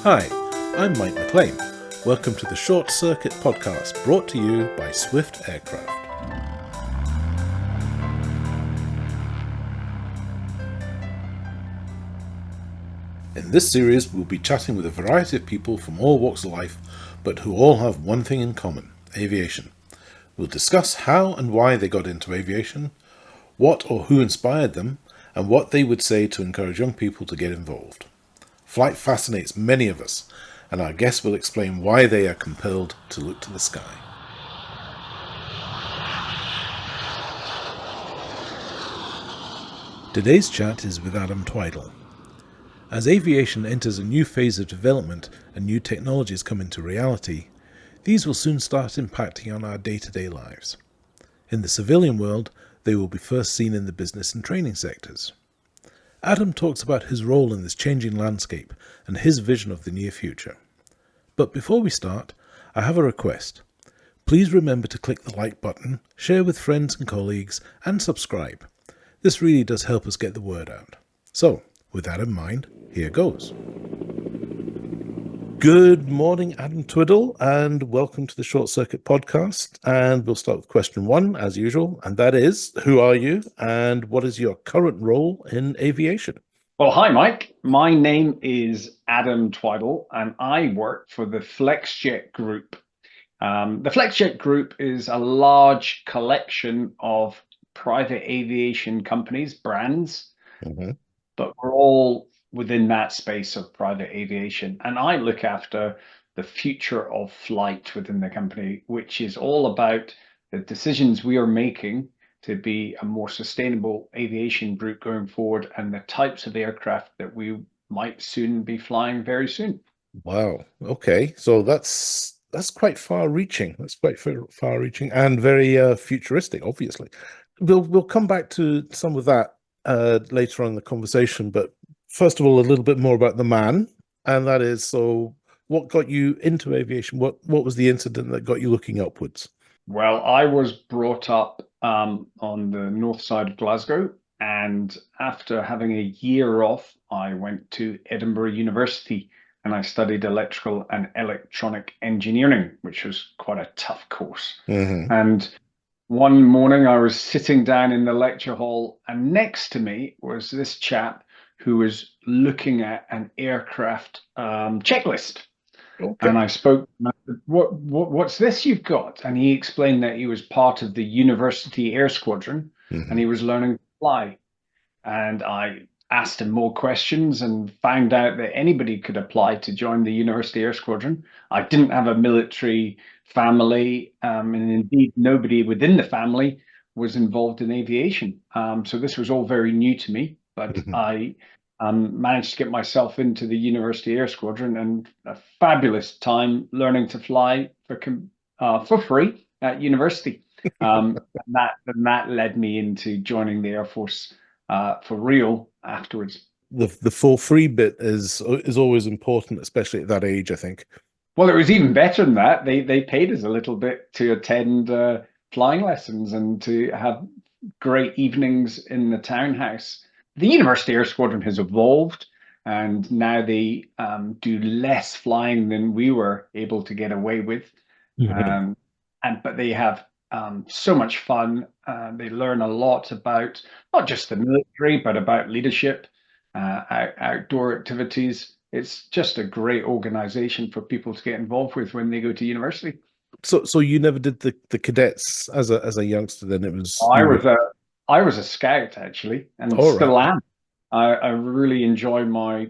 Hi, I'm Mike McLean. Welcome to the Short Circuit podcast brought to you by Swift Aircraft. In this series, we'll be chatting with a variety of people from all walks of life, but who all have one thing in common: aviation. We'll discuss how and why they got into aviation, what or who inspired them, and what they would say to encourage young people to get involved. Flight fascinates many of us, and our guests will explain why they are compelled to look to the sky. Today's chat is with Adam Twidell. As aviation enters a new phase of development and new technologies come into reality, these will soon start impacting on our day-to-day lives. In the civilian world, they will be first seen in the business and training sectors. Adam talks about his role in this changing landscape and his vision of the near future. But before we start, I have a request. Please remember to click the like button, share with friends and colleagues, and subscribe. This really does help us get the word out. So, with that in mind, here goes. Good morning, Adam Twidell, and welcome to the Short Circuit podcast. And we'll start with question one, as usual, and that is, who are you and what is your current role in aviation? Well, hi, Mike. My name is Adam Twidell, and I work for the FlexJet Group. The FlexJet Group is a large collection of private aviation companies, brands, but we're all within that space of private aviation. And I look after the future of flight within the company, which is all about the decisions we are making to be a more sustainable aviation group going forward and the types of aircraft that we might soon be flying very soon. Wow. Okay. So that's quite far-reaching. That's quite far-reaching and very futuristic, obviously. We'll come back to some of that later on in the conversation, but first of all, a little bit more about the man, and that is, so what got you into aviation? What was the incident that got you looking upwards? Well, I was brought up on the north side of Glasgow, and after having a year off, I went to Edinburgh University and I studied electrical and electronic engineering, which was quite a tough course. And one morning I was sitting down in the lecture hall, and next to me was this chap who was looking at an aircraft checklist. Okay. And I spoke, and I said, what's this you've got? And he explained that he was part of the University Air Squadron and he was learning to fly. And I asked him more questions and found out that anybody could apply to join the University Air Squadron. I didn't have a military family, and indeed nobody within the family was involved in aviation. So this was all very new to me, but I managed to get myself into the University Air Squadron, and a fabulous time learning to fly for free at university. And that led me into joining the Air Force for real afterwards. The for free bit is always important, especially at that age, I think. Well, it was even better than that. They paid us a little bit to attend flying lessons and to have great evenings in the townhouse. The University Air Squadron has evolved, and now they do less flying than we were able to get away with. But they have so much fun. They learn a lot about not just the military, but about leadership, outdoor activities. It's just a great organization for people to get involved with when they go to university. So you never did the cadets as a youngster, then? It was I was a scout, actually, and still am. I really enjoy my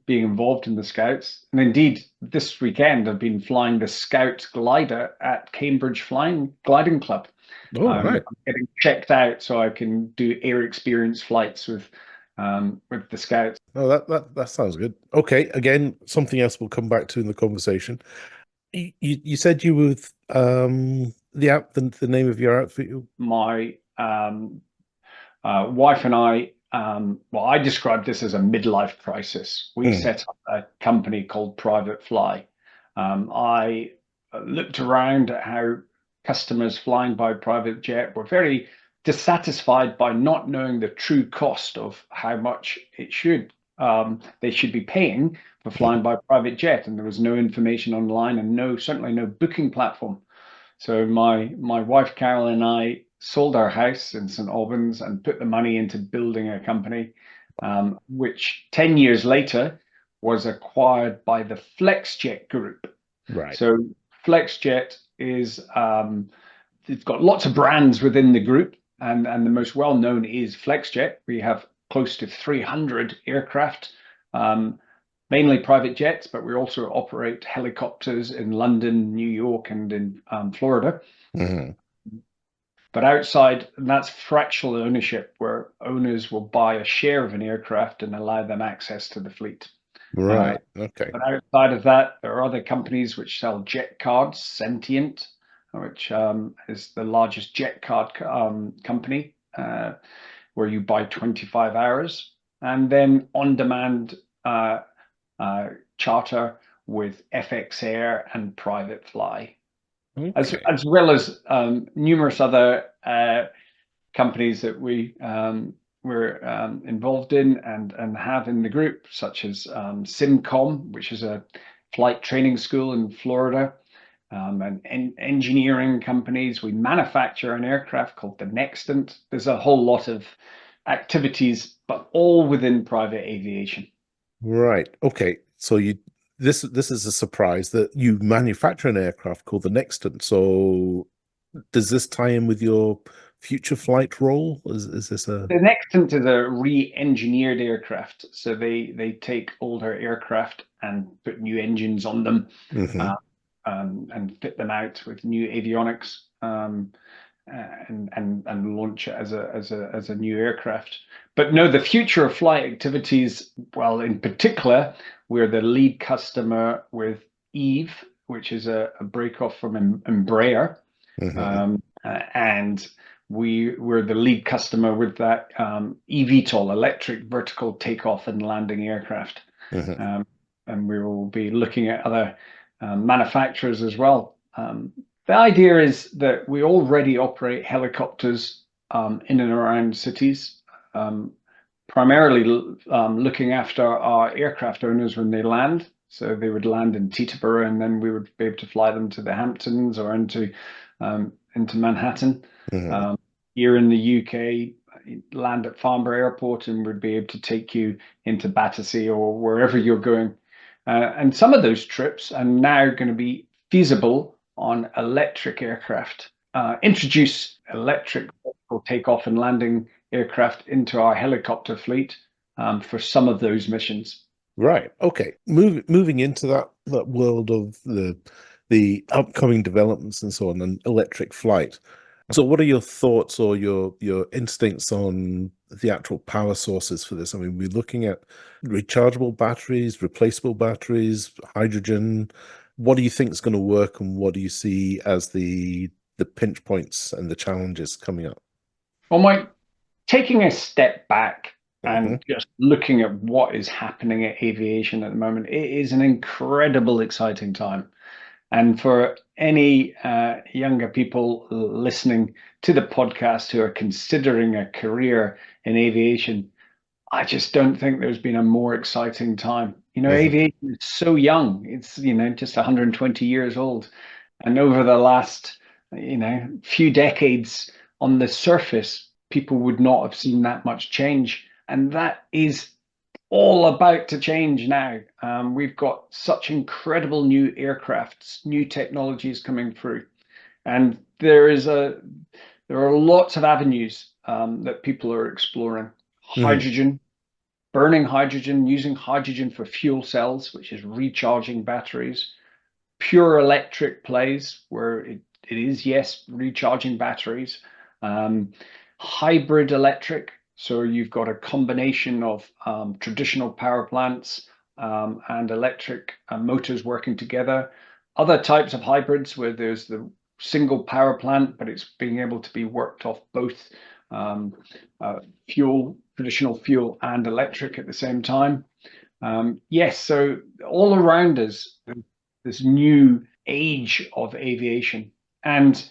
being involved in the Scouts. And indeed, this weekend I've been flying the Scout glider at Cambridge Gliding Club. Right. I'm getting checked out so I can do air experience flights with the Scouts. Oh, that sounds good. Okay, again, something else we'll come back to in the conversation. You said you were with the name of your outfit. My wife and I, I described this as a midlife crisis. We set up a company called Private Fly. I looked around at how customers flying by private jet were very dissatisfied by not knowing the true cost of how much it should they should be paying for flying by private jet, and there was no information online and certainly no booking platform. So my wife Carol and I sold our house in St Albans and put the money into building a company, which 10 years later was acquired by the FlexJet group. Right. So FlexJet is it's got lots of brands within the group, and the most well known is FlexJet. We have close to 300 aircraft, mainly private jets, but we also operate helicopters in London, New York, and in Florida. Mm-hmm. But outside, and that's fractional ownership, where owners will buy a share of an aircraft and allow them access to the fleet. Right. Okay. But outside of that, there are other companies which sell jet cards, Sentient, which is the largest jet card company, where you buy 25 hours, and then on-demand charter with FX Air and Private Fly, Okay. as well as numerous other companies that we're involved in and have in the group, such as SimCom, which is a flight training school in Florida, and engineering companies. We manufacture an aircraft called the Nextant. There's a whole lot of activities, but all within private aviation. Right. Okay. So this is a surprise that you manufacture an aircraft called the Nextant. So does this tie in with your future flight role? Is this a... The Nextant is a re-engineered aircraft. So they take older aircraft and put new engines on them, Mm-hmm. and fit them out with new avionics, and launch it as a new aircraft. But no, the future of flight activities, well, in particular, we're the lead customer with Eve, which is a breakoff from Embraer. Mm-hmm. And we're the lead customer with that eVTOL, electric vertical takeoff and landing aircraft. Mm-hmm. And we will be looking at other manufacturers as well. The idea is that we already operate helicopters in and around cities, primarily looking after our aircraft owners when they land. So they would land in Teterboro, and then we would be able to fly them to the Hamptons or into Manhattan. Mm-hmm. Here in the UK, land at Farnborough Airport, and we'd be able to take you into Battersea or wherever you're going. And some of those trips are now going to be feasible on electric aircraft. Introduce electric takeoff and landing aircraft into our helicopter fleet for some of those missions. Right. Okay. Moving into that world of the upcoming developments and so on, and electric flight. So what are your thoughts or your instincts on the actual power sources for this? I mean, we're looking at rechargeable batteries, replaceable batteries, hydrogen. What do you think is going to work, and what do you see as the pinch points and the challenges coming up? Well, Mike, taking a step back Mm-hmm. and just looking at what is happening at aviation at the moment, it is an incredible, exciting time. And for any younger people listening to the podcast who are considering a career in aviation, I just don't think there's been a more exciting time. Mm-hmm. Aviation is so young. It's, just 120 years old. And over the last, few decades, on the surface, people would not have seen that much change. And that is all about to change now. We've got such incredible new aircrafts, new technologies coming through, and there are lots of avenues that people are exploring. Hydrogen, burning hydrogen, using hydrogen for fuel cells, which is recharging batteries. Pure electric plays where it is, yes, recharging batteries. Hybrid electric. So you've got a combination of traditional power plants and electric motors working together. Other types of hybrids where there's the single power plant, but it's being able to be worked off both traditional fuel and electric at the same time. Yes, so all around us, this new age of aviation. And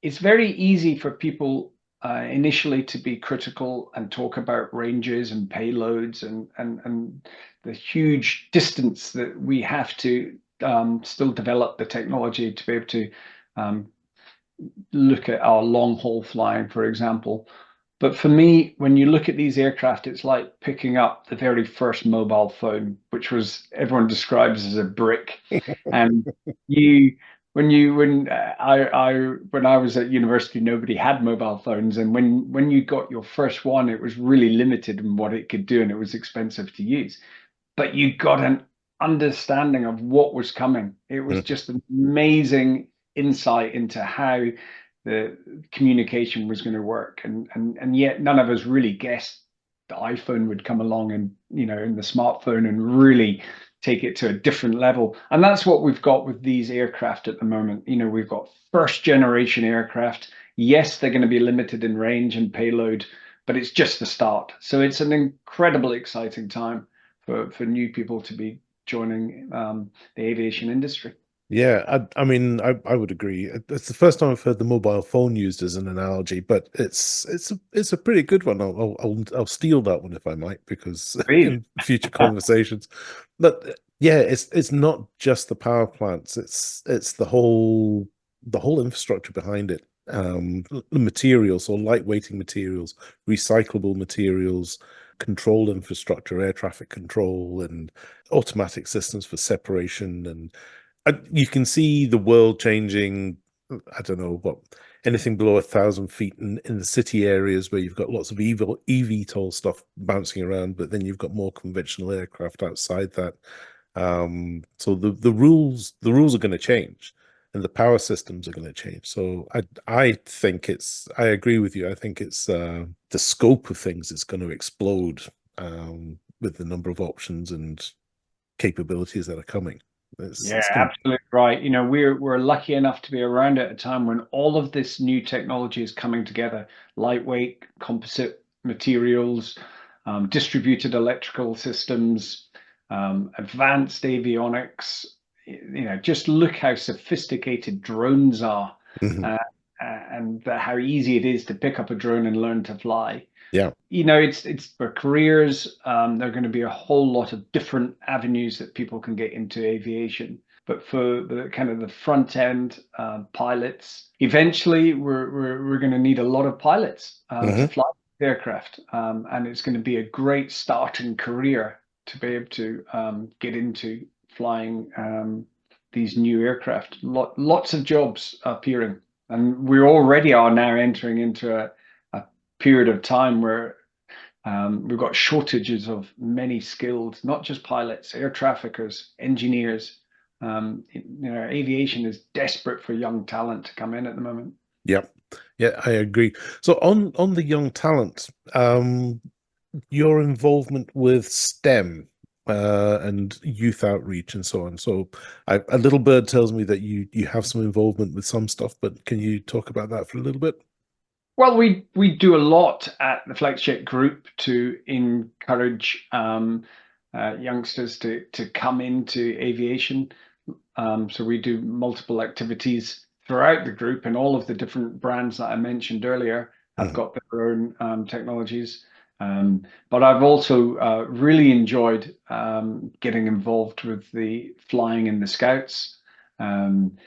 it's very easy for people initially to be critical and talk about ranges and payloads and the huge distance that we have to still develop the technology to be able to um, look at our long haul flying, for example. But for me, when you look at these aircraft, it's like picking up the very first mobile phone, which was everyone describes as a brick. And you, when I was at university, nobody had mobile phones, and when you got your first one, it was really limited in what it could do, and it was expensive to use. But you got an understanding of what was coming. It was just an amazing insight into how the communication was going to work, and yet none of us really guessed the iPhone would come along and in the smartphone and really take it to a different level. And that's what we've got with these aircraft at the moment. We've got first generation aircraft. Yes, they're going to be limited in range and payload, but it's just the start. So it's an incredibly exciting time for new people to be joining the aviation industry. Yeah, I mean, I would agree. It's the first time I've heard the mobile phone used as an analogy, but it's a pretty good one. I'll steal that one if I might, because Really? in future conversations. But yeah, it's not just the power plants. It's the whole infrastructure behind it. The materials, or lightweighting materials, recyclable materials, control infrastructure, air traffic control, and automatic systems for separation. And you can see the world changing. I don't know what, anything below 1,000 feet in the city areas where you've got lots of eVTOL stuff bouncing around, but then you've got more conventional aircraft outside that. So the rules are going to change, and the power systems are going to change. So I think I agree with you. I think it's the scope of things is going to explode with the number of options and capabilities that are coming. Yeah, It's going to. absolutely right. We're lucky enough to be around at a time when all of this new technology is coming together: lightweight, composite materials, distributed electrical systems, advanced avionics. Just look how sophisticated drones are, Mhm. uh, and how easy it is to pick up a drone and learn to fly. Yeah. It's for careers. There are going to be a whole lot of different avenues that people can get into aviation. But for the kind of the front end pilots, eventually we're going to need a lot of pilots to Hmm. fly aircraft, and it's going to be a great starting career to be able to get into flying these new aircraft. Lots of jobs appearing, and we already are now entering into a period of time where we've got shortages of many skilled, not just pilots, air traffickers, engineers. Aviation is desperate for young talent to come in at the moment. Yeah. Yeah, I agree. So on the young talent, your involvement with STEM and youth outreach and so on. So a little bird tells me that you have some involvement with some stuff, but can you talk about that for a little bit? Well, we do a lot at the FlexJet group to encourage youngsters to come into aviation. So we do multiple activities throughout the group, and all of the different brands that I mentioned earlier have Mhm. got their own technologies. But I've also really enjoyed getting involved with the flying in the Scouts, um,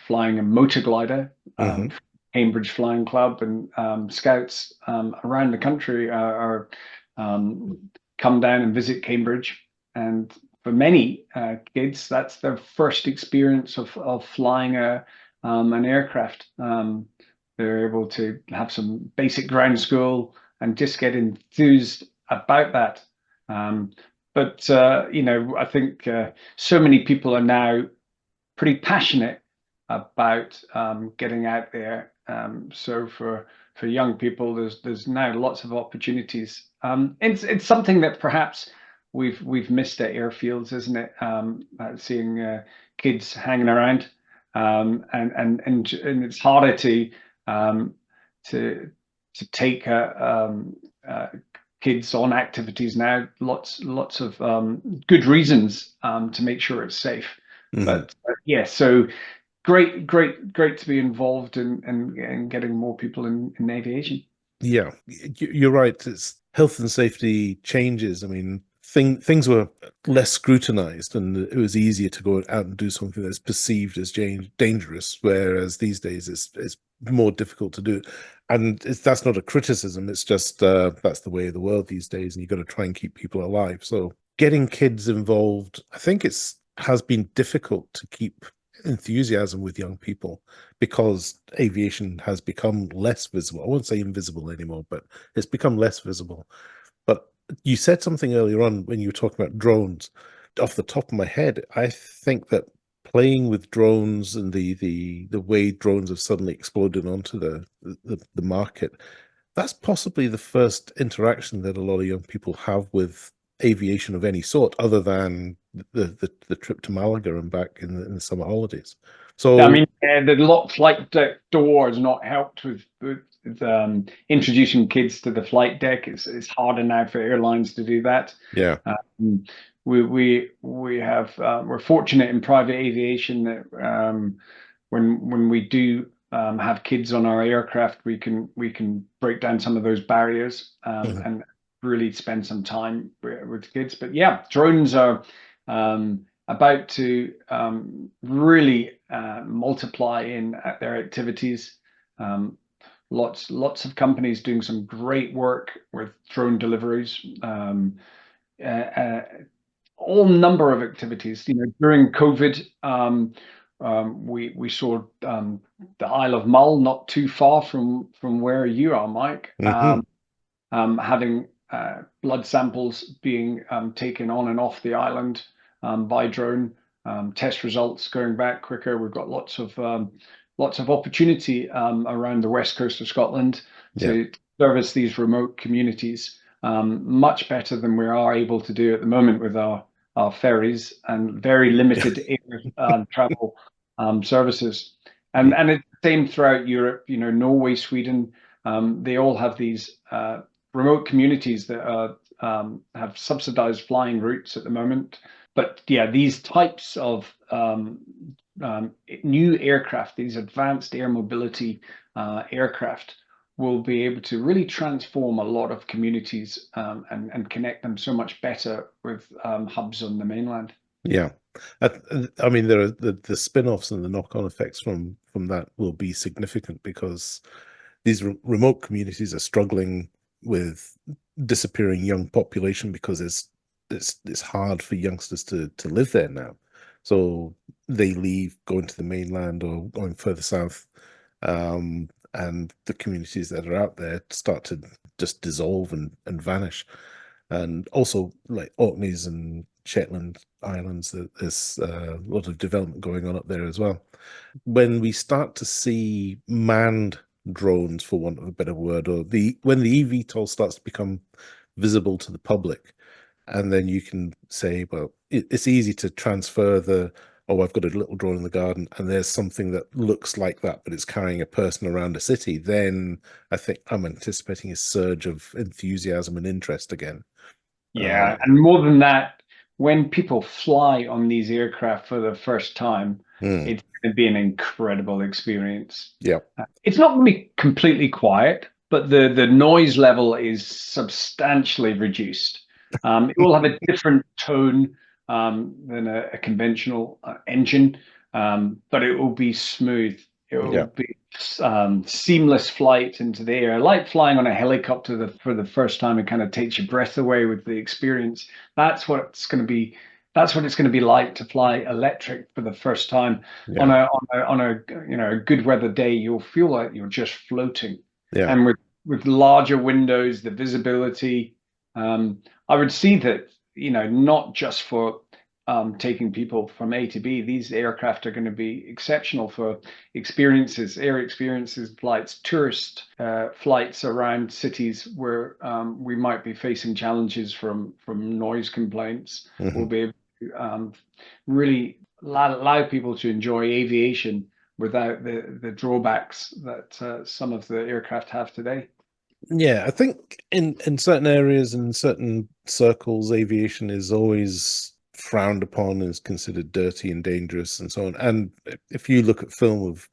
flying a motor glider. Mhm. Cambridge Flying Club and Scouts around the country are come down and visit Cambridge, and for many kids, that's their first experience of flying an aircraft. They're able to have some basic ground school and just get enthused about that. Um, but I think so many people are now pretty passionate about getting out there. So for young people, there's now lots of opportunities. It's something that perhaps we've missed at airfields, isn't it? Seeing kids hanging around, and it's harder um, to take kids on activities now. Lots of good reasons to make sure it's safe. Mhm. But yeah, so great to be involved in getting more people in aviation. Yeah, you're right. It's health and safety changes. I mean, things were less scrutinized, and it was easier to go out and do something that's perceived as dangerous. Whereas these days, it's more difficult to do. And that's not a criticism. It's just that's the way of the world these days, and you've got to try and keep people alive. So getting kids involved, I think has been difficult to keep enthusiasm with young people because aviation has become less visible. I won't say invisible anymore, but it's become less visible. But you said something earlier on when you were talking about drones. Off the top of my head, I think that playing with drones and the way drones have suddenly exploded onto the market, that's possibly the first interaction that a lot of young people have with aviation of any sort, other than the trip to Malaga and back in the summer holidays. I So mean, the flight deck door has not helped with introducing kids to the flight deck. It's harder now for airlines to do that. yeah. Um, we have we're fortunate in private aviation that when we do have kids on our aircraft, we can break down some of those barriers Mhm. and really spend some time with kids. But yeah, drones are about to really multiply in their activities. Lots of companies doing some great work with drone deliveries. Uh, uh, all number of activities. You know, during COVID, we saw the Isle of Mull, not too far from where you are, Mike, Hmm. having blood samples being taken on and off the island by drone. Test results going back quicker. We've got lots of opportunity around the west coast of Scotland Yeah. to service these remote communities much better than we are able to do at the moment with our ferries and very limited air travel services. And it's the same throughout Europe. You know, Norway, Sweden, they all have these remote communities that have subsidized flying routes at the moment. But yeah, these types of new aircraft, these advanced air mobility aircraft, will be able to really transform a lot of communities and connect them so much better with hubs on the mainland. Yeah. I mean, there are the spin-offs and the knock-on effects from that will be significant because these remote communities are struggling with disappearing young population because it's hard for youngsters to live there now. So they leave, going to the mainland or going further south, and the communities that are out there start to just dissolve and vanish. And also, like Orkneys and Shetland Islands, there's a lot of development going on up there as well. When we start to see manned drones, for want of a better word, or when the eVTOL starts to become visible to the public, and then you can say, well, it's easy to transfer oh, I've got a little drone in the garden, and there's something that looks like that, but it's carrying a person around a city. Then I think I'm anticipating a surge of enthusiasm and interest again. Yeah, and more than that, when people fly on these aircraft for the first time, Mm, it's going to be an incredible experience. yeah, It's not going to be completely quiet, but the noise level is substantially reduced. It will have a different tone than a conventional engine, but it will be smooth. It will yeah, be seamless flight into the air, like flying on a helicopter for the first time. It kind of takes your breath away with the experience. That's what it's going to be. That's what it's going to be like to fly electric for the first time yeah, on a a good weather day. You'll feel like you're just floating, yeah, and with larger windows, the visibility. I would see that not just for taking people from A to B. These aircraft are going to be exceptional for air experiences, flights, tourist flights around cities where we might be facing challenges from noise complaints. We'll hmm be able to really allow people to enjoy aviation without the drawbacks that some of the aircraft have today. yeah. I think in certain areas and certain circles, aviation is always frowned upon, is considered dirty and dangerous and so on. And if you look at film of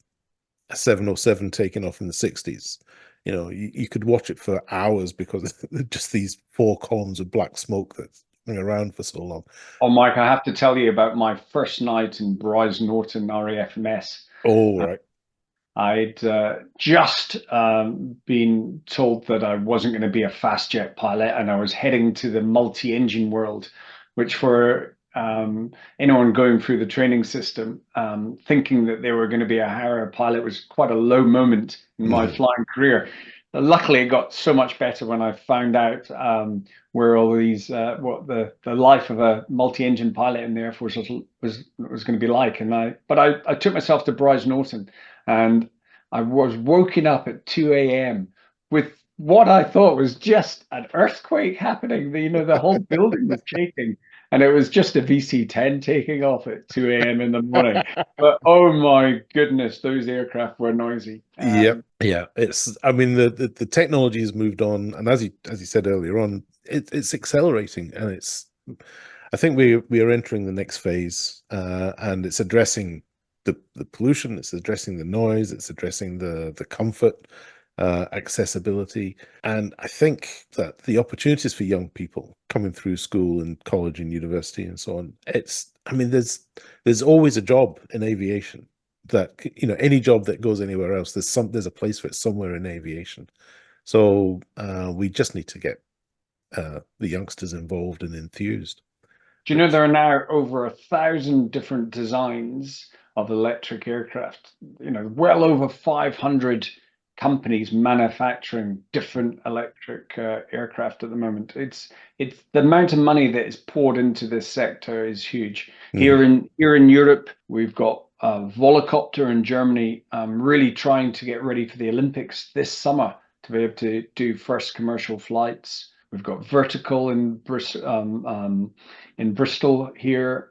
a 707 taking off in the 60s, you could watch it for hours because just these 4 columns of black smoke that's been around for so long. Oh, Mike, I have to tell you about my first night in Bryce Norton RAFMS. Oh, right. I'd just been told that I wasn't going to be a fast jet pilot, and I was heading to the multi-engine world, which for anyone going through the training system, thinking that they were going to be a Harrier pilot was quite a low moment in my flying career. Luckily, it got so much better when I found out where all these what the life of a multi-engine pilot in the Air Force was going to be like. But I took myself to Bryce Norton, and I was woken up at 2 a.m. with what I thought was just an earthquake happening. The whole building was shaking, and it was just a VC-10 taking off at 2 a.m. in the morning. But oh my goodness, those aircraft were noisy. Yep. Yeah. I mean, the technology has moved on, and as you said earlier on, it's accelerating, and I think we are entering the next phase, and it's addressing the pollution, it's addressing the noise, it's addressing the comfort, accessibility. And I think that the opportunities for young people coming through school and college and university and so on, there's always a job in aviation. That any job that goes anywhere else, there's a place for it somewhere in aviation. So we just need to get the youngsters involved and enthused. Do you know there are now over 1,000 different designs of electric aircraft? Well over 500 companies manufacturing different electric aircraft at the moment. It's the amount of money that is poured into this sector is huge. Here in Europe, we've got Volocopter in Germany, really trying to get ready for the Olympics this summer to be able to do first commercial flights. We've got Vertical in Bristol here.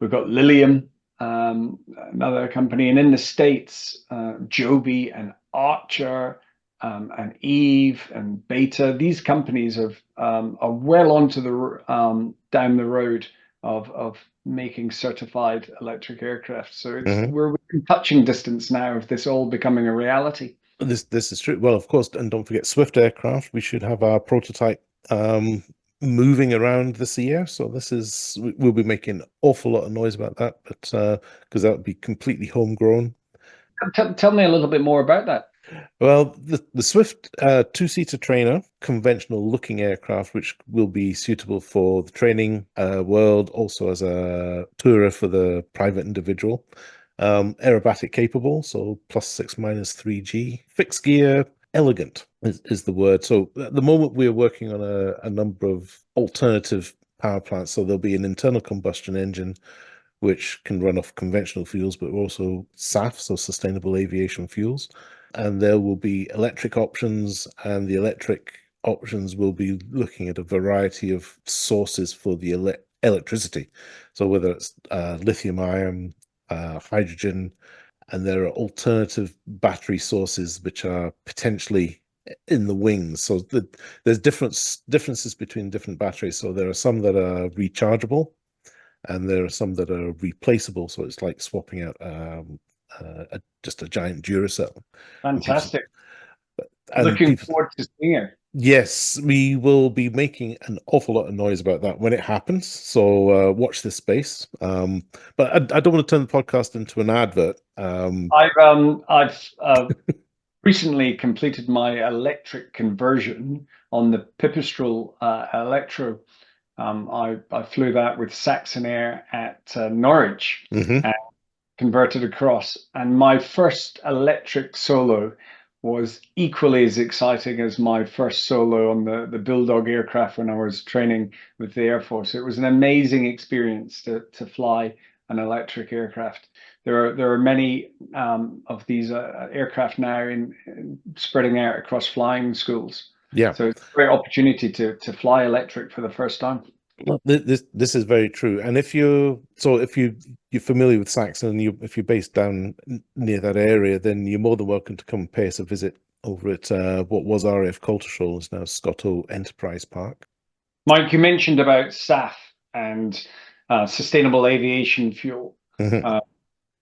We've got Lilium, another company, and in the States, Joby and Archer and Eve and Beta. These companies are well onto the down the road of making certified electric aircraft. So we're within touching distance now of this all becoming a reality. This is true. Well, of course, and don't forget Swift Aircraft. We should have our prototype moving around this year. So we'll be making an awful lot of noise about that, but because that would be completely homegrown. Tell me a little bit more about that. Well, the Swift 2-seater trainer, conventional looking aircraft, which will be suitable for the training world, also as a tourer for the private individual. Aerobatic capable, so +6 -3G, fixed gear, elegant is the word. So at the moment we're working on a number of alternative power plants. So there'll be an internal combustion engine which can run off conventional fuels, but also SAF, so sustainable aviation fuels. And there will be electric options, and the electric options will be looking at a variety of sources for the electricity. So whether it's lithium ion, hydrogen, and there are alternative battery sources which are potentially in the wings. So there's differences between different batteries. So there are some that are rechargeable, and there are some that are replaceable. So it's like swapping out just a giant Duracell. Fantastic. Looking forward to seeing it. Yes, we will be making an awful lot of noise about that when it happens. So watch this space. But I don't want to turn the podcast into an advert. I've recently completed my electric conversion on the Pipistrel Electro. I flew that with Saxon Air at Norwich and converted across. And my first electric solo was equally as exciting as my first solo on the Bulldog aircraft when I was training with the Air Force. It was an amazing experience to fly an electric aircraft. There are many of these aircraft now in spreading out across flying schools. Yeah. So it's a great opportunity to fly electric for the first time. Well, this is very true. And if you're familiar with Saxon, and if you're based down near that area, then you're more than welcome to come and pay us a visit over at what was RAF Coltershall, is now Scotto Enterprise Park. Mike, you mentioned about SAF. and sustainable aviation fuel. Hmm.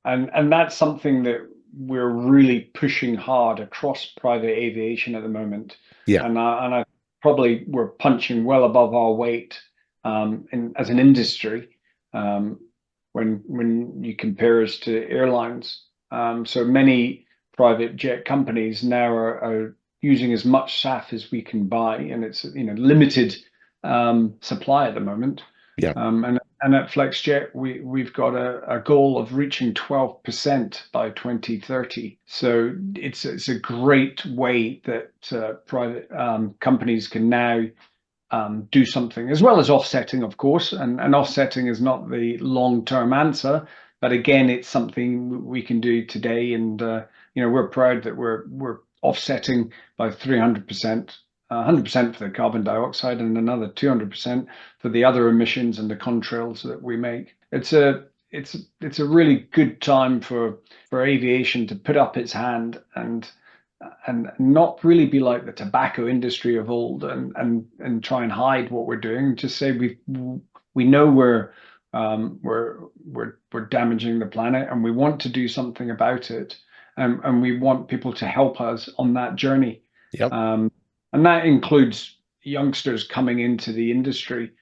And that's something that we're really pushing hard across private aviation at the moment. Yeah. And I probably we're punching well above our weight as an industry when you compare us to airlines. So many private jet companies now are using as much SAF as we can buy, and it's limited supply at the moment. Yeah. And at FlexJet, we've got a goal of reaching 12% by 2030. So it's a great way that private companies can now do something, as well as offsetting, of course. And offsetting is not the long-term answer, but again, it's something we can do today. And we're proud that we're offsetting by 300%, 100% for the carbon dioxide, and another 200% for the other emissions and the contrails that we make. It's a really good time for aviation to put up its hand and not really be like the tobacco industry of old and try and hide what we're doing. Just say we know we're damaging the planet, and we want to do something about it, and we want people to help us on that journey. Yep. And that includes youngsters coming into the industry.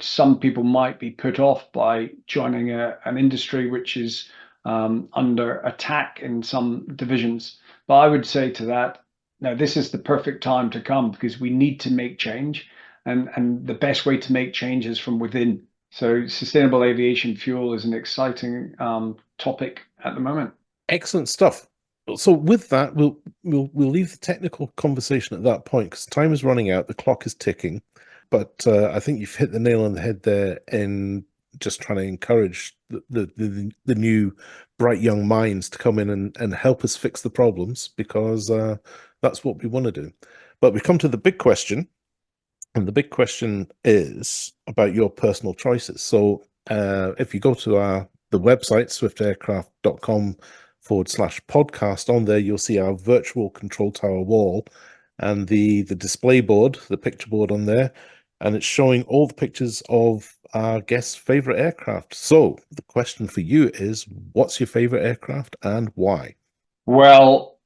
Some people might be put off by joining an industry which is under attack in some divisions. But I would say to that, no, this is the perfect time to come, because we need to make change, and the best way to make change is from within. So sustainable aviation fuel is an exciting topic at the moment. Excellent stuff. So with that, we'll leave the technical conversation at that point, because time is running out, the clock is ticking. But I think you've hit the nail on the head there in just trying to encourage the new bright young minds to come in and help us fix the problems, because that's what we want to do. But we come to the big question, and the big question is about your personal choices. So if you go to the website, swiftaircraft.com/podcast, on there you'll see our virtual control tower wall and the display board, the picture board on there, and it's showing all the pictures of our guests' favorite aircraft. So the question for you is, what's your favorite aircraft and why? Well,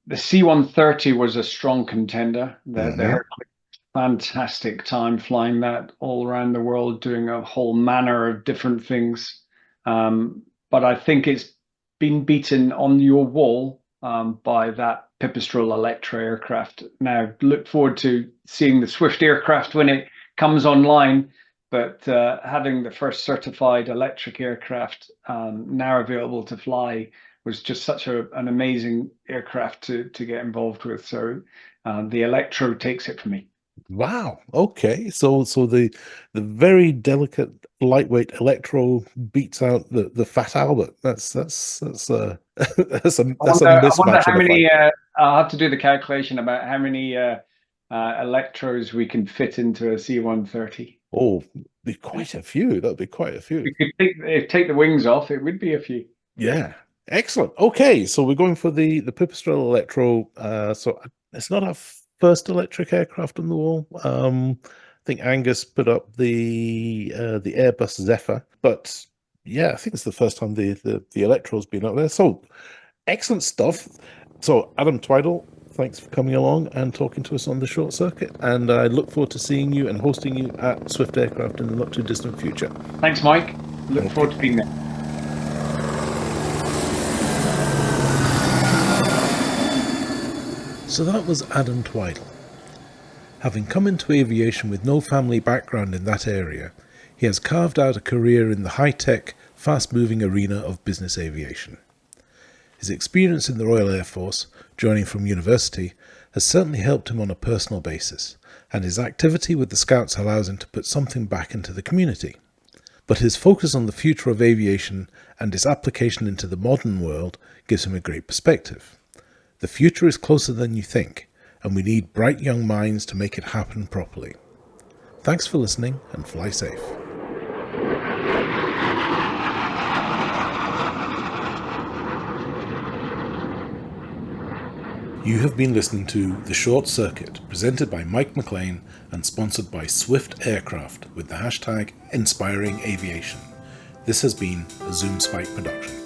the C-130 was a strong contender. The Hercules, fantastic time flying that all around the world, doing a whole manner of different things. But I think it's been beaten on your wall by that Pipistrel Electra aircraft. Now, look forward to seeing the Swift aircraft when it comes online. But having the first certified electric aircraft now available to fly was just such an amazing aircraft to get involved with. So the Electro takes it for me. Wow. Okay. So the very delicate, lightweight Electro beats out the Fat Albert. That's a I wonder mismatch how in the many. fight. I'll have to do the calculation about how many Electros we can fit into a C-130. Oh, be quite a few. That'd be quite a few. We could take the wings off. It would be a few. Yeah. Excellent. Okay, so we're going for the Pipistrel Electro. So it's not our first electric aircraft on the wall. I think Angus put up the Airbus Zephyr, but yeah, I think it's the first time the Electro's been up there. So excellent stuff. So Adam Twidell, thanks for coming along and talking to us on the short circuit, and I look forward to seeing you and hosting you at Swift Aircraft in the not too distant future. Thanks, Mike. Look forward to being there. So that was Adam Twidell. Having come into aviation with no family background in that area, he has carved out a career in the high-tech, fast-moving arena of business aviation. His experience in the Royal Air Force, joining from university, has certainly helped him on a personal basis, and his activity with the Scouts allows him to put something back into the community. But his focus on the future of aviation and its application into the modern world gives him a great perspective. The future is closer than you think, and we need bright young minds to make it happen properly. Thanks for listening, and fly safe. You have been listening to The Short Circuit, presented by Mike McLean and sponsored by Swift Aircraft with the hashtag Inspiring Aviation. This has been a Zoom Spike production.